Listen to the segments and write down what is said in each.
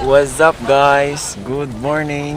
What's up guys? Good morning.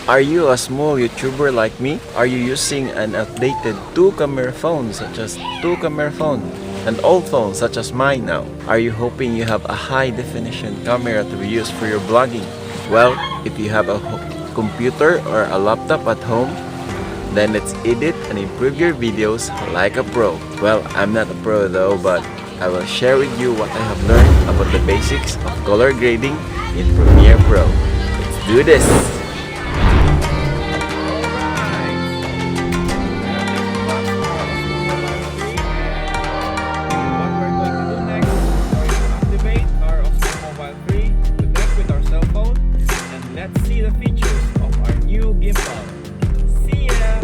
Are you a small YouTuber like me? Are you using an outdated two-camera phone such as an old phone such as mine now? Are you hoping you have a high definition camera to use for your vlogging? Well, if you have a computer or a laptop at home, then let's edit and improve your videos like a pro. Well, I'm not a pro though, but I will share with you what I have learned about the basics of color grading in Premiere Pro. Let's do this! What we're going to do next is activate our Osmo Mobile 3, connect with our cell phone, and let's see the features of our new gimbal. See ya!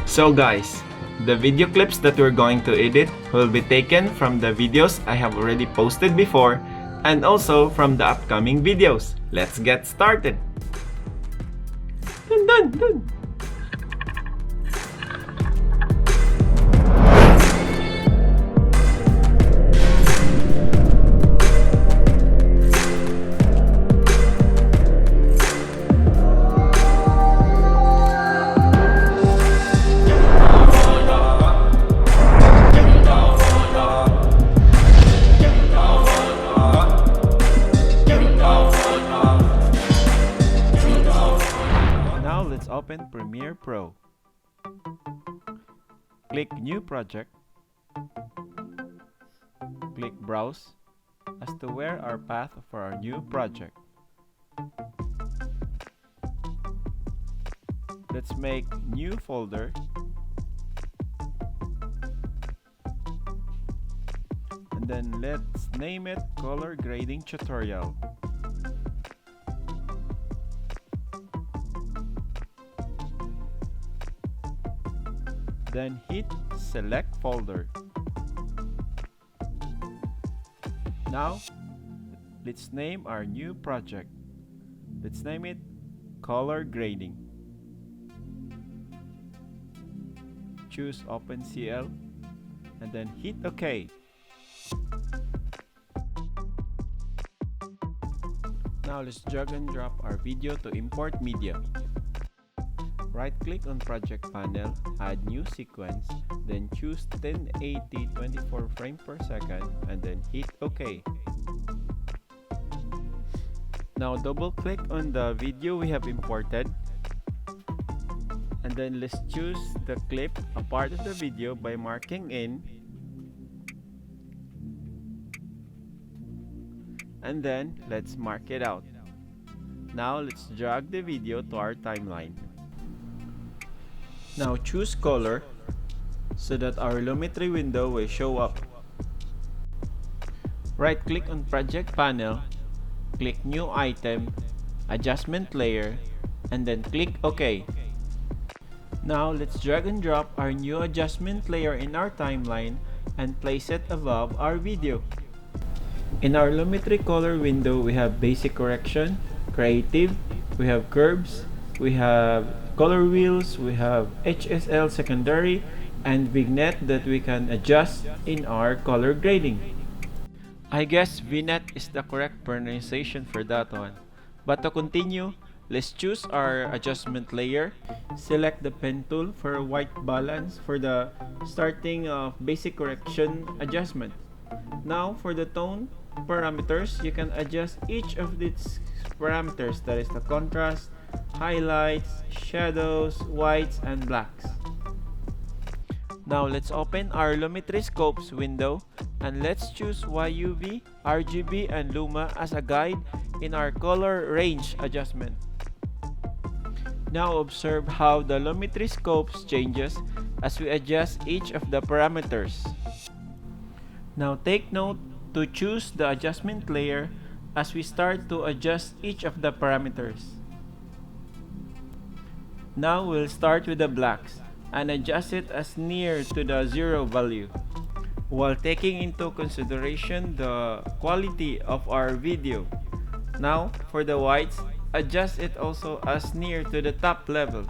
So guys, the video clips that we're going to edit will be taken from the videos I have already posted before and also from the upcoming videos. Let's get started! Dun, dun, dun. Open Premiere Pro. Click New Project. Click Browse as to where our path for our new project. Let's make new folder. And then let's name it Color Grading Tutorial. Then hit Select Folder. Now, let's name our new project. Let's name it Color Grading. Choose OpenCL and then hit OK. Now let's drag and drop our video to import media. Right-click on Project Panel, add New Sequence, then choose 1080 24 frames per second, and then hit OK. Now double-click on the video we have imported, and then let's choose the clip, a part of the video, by marking in, and then let's mark it out. Now let's drag the video to our timeline. Now choose color so that our lumetri window will show up. Right click on project panel, click new item, adjustment layer, and then click OK. Now let's drag and drop our new adjustment layer in our timeline and place it above our video. In our Lumetri color window, we have basic correction, creative, we have curves, we have color wheels, we have HSL secondary, and vignette that we can adjust in our color grading. I guess vignette is the correct pronunciation for that one. But to continue, let's choose our adjustment layer. Select the pen tool for white balance for the starting of basic correction adjustment. Now for the tone parameters, you can adjust each of these parameters, that is the contrast, highlights, shadows, whites, and blacks. Now let's open our Lumetri Scopes window and let's choose YUV, RGB, and Luma as a guide in our color range adjustment. Now observe how the Lumetri Scopes changes as we adjust each of the parameters. Now take note to choose the adjustment layer as we start to adjust each of the parameters. Now we'll start with the blacks and adjust it as near to the 0 value, while taking into consideration the quality of our video. Now for the whites, adjust it also as near to the top level.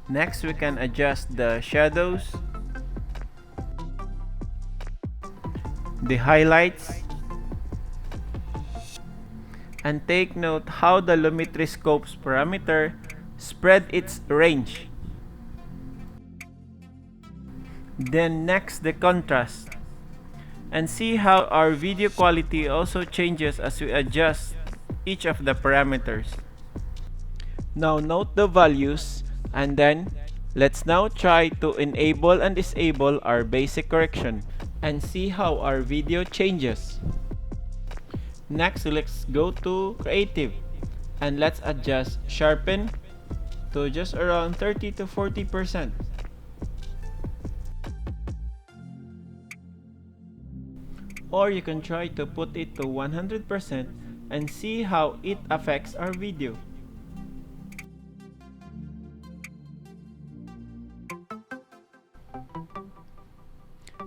Next, we can adjust the shadows, the highlights, and take note how the Lumetri Scopes parameter spread its range. Then next, the contrast, and see how our video quality also changes as we adjust each of the parameters. Now note the values, and then let's now try to enable and disable our basic correction and see how our video changes. Next, let's go to creative and let's adjust sharpen to just around 30 to 40%. Or you can try to put it to 100% and see how it affects our video.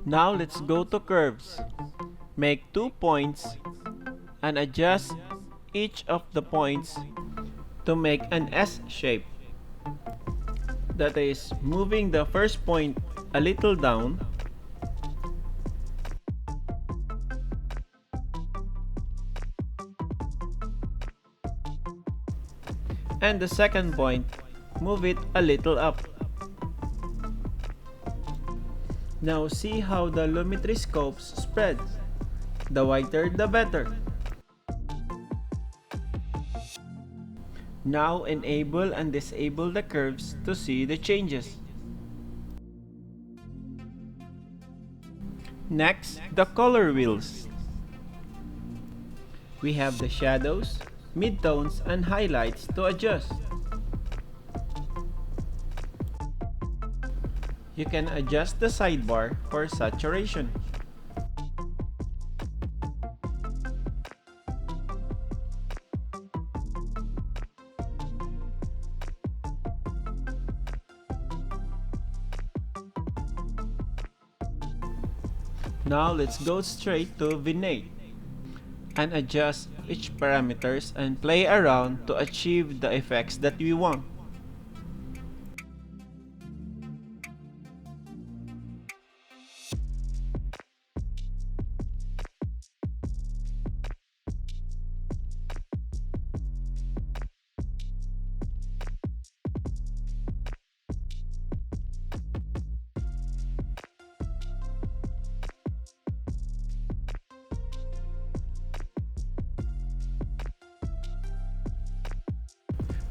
Now let's go to curves. Make 2 points and adjust each of the points to make an S shape. That is, moving the first point a little down and the second point, move it a little up. Now see how the Lumetri Scopes spreads. The whiter the better. Now enable and disable the curves to see the changes. Next, the color wheels. We have the shadows, midtones, and highlights to adjust. You can adjust the sidebar for saturation. Now let's go straight to vignette and adjust each parameters and play around to achieve the effects that we want.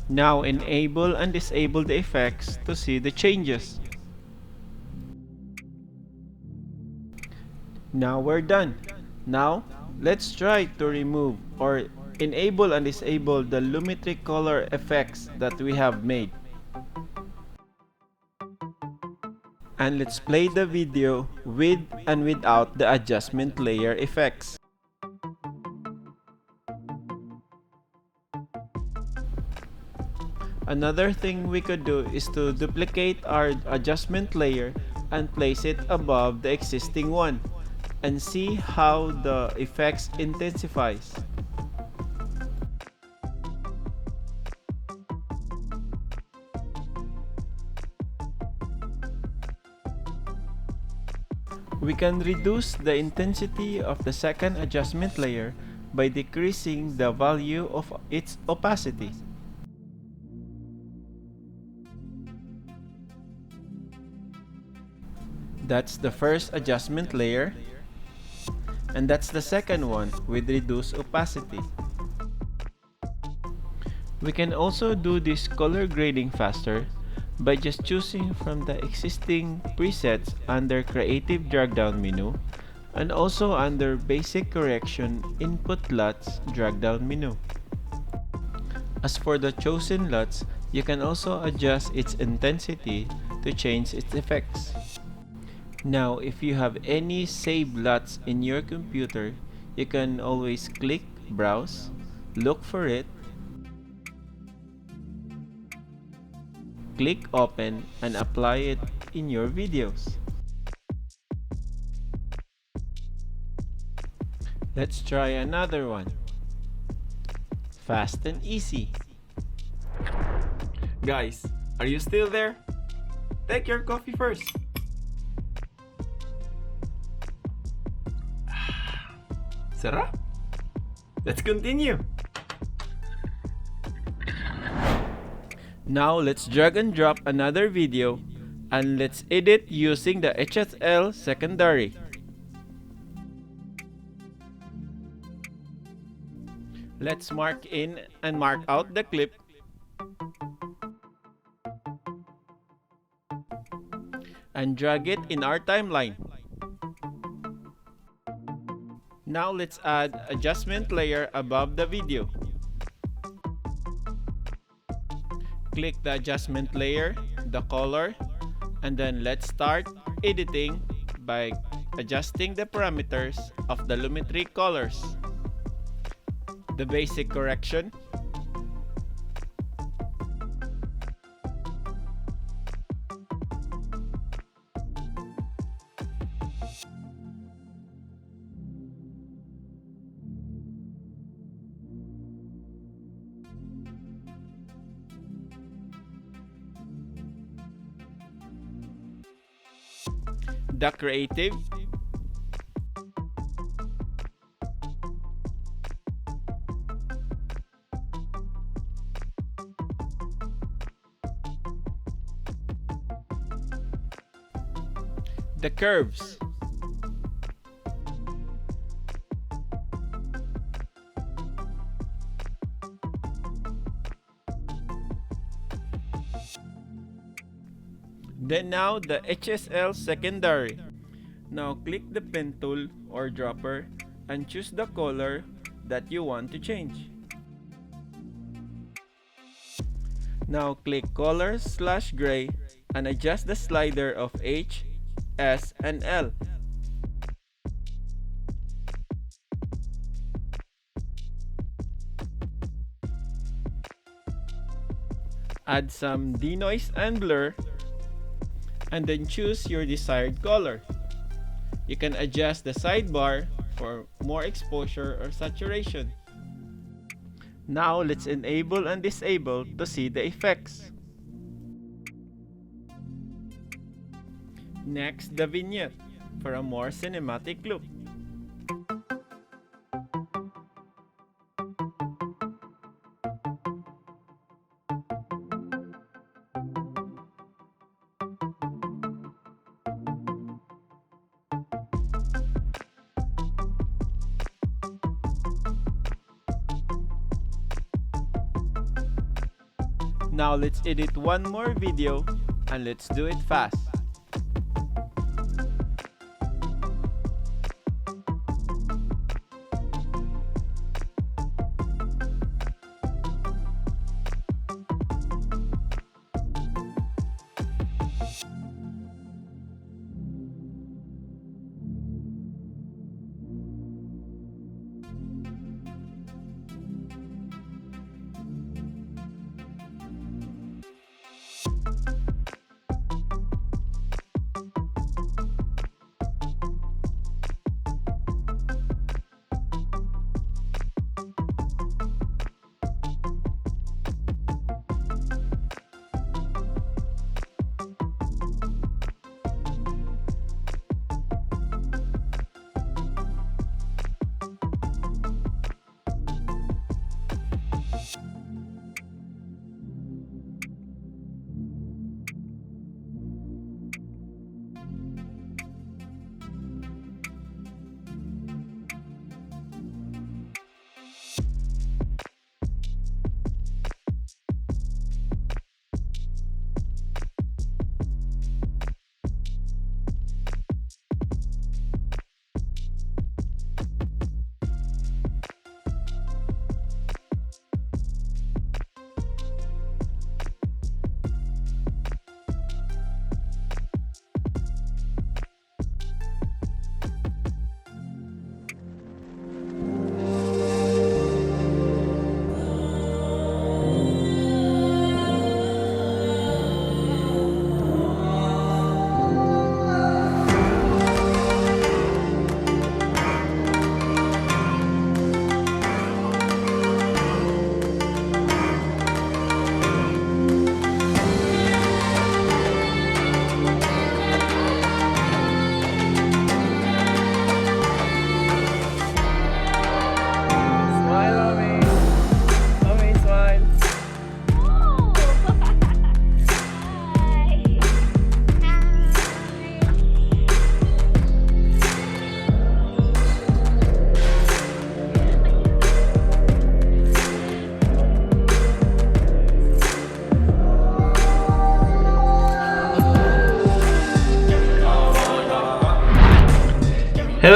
Now enable and disable the effects to see the changes. Now we're done. Now let's try to remove or enable and disable the Lumetri color effects that we have made. And let's play the video with and without the adjustment layer effects. Another thing we could do is to duplicate our adjustment layer and place it above the existing one and see how the effects intensifies. We can reduce the intensity of the second adjustment layer by decreasing the value of its opacity. That's the first adjustment layer, and that's the second one with reduced opacity. We can also do this color grading faster by just choosing from the existing presets under Creative Drag Down menu and also under Basic Correction Input LUTs Drag Down menu. As for the chosen LUTs, you can also adjust its intensity to change its effects. Now, if you have any saved LUTs in your computer, you can always click Browse, look for it, click Open, and apply it in your videos. Let's try another one. Fast and easy. Guys, are you still there? Take your coffee first. Sarap? Let's continue. Now let's drag and drop another video and let's edit using the HSL secondary. Let's mark in and mark out the clip. And drag it in our timeline. Now let's add adjustment layer above the video. Click the adjustment layer, the color, and then let's start editing by adjusting the parameters of the lumetri colors. The basic correction, the creative, the curves, then now the HSL secondary. Now click the pen tool or dropper and choose the color that you want to change. Now click color/gray and adjust the slider of H, S, and L. Add some denoise and blur, and then choose your desired color. You can adjust the sidebar for more exposure or saturation. Now let's enable and disable to see the effects. Next, the vignette for a more cinematic look. Now let's edit one more video and let's do it fast.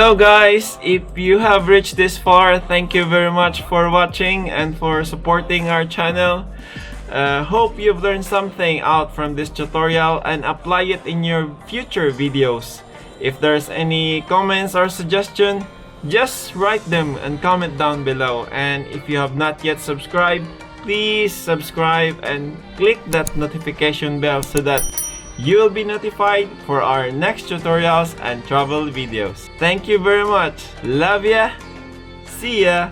Hello guys, if you have reached this far, thank you very much for watching and for supporting our channel. Hope you've learned something out from this tutorial and apply it in your future videos. If there's any comments or suggestion, just write them and comment down below. And if you have not yet subscribed, please subscribe and click that notification bell so that you will be notified for our next tutorials and travel videos. Thank you very much. Love ya. See ya.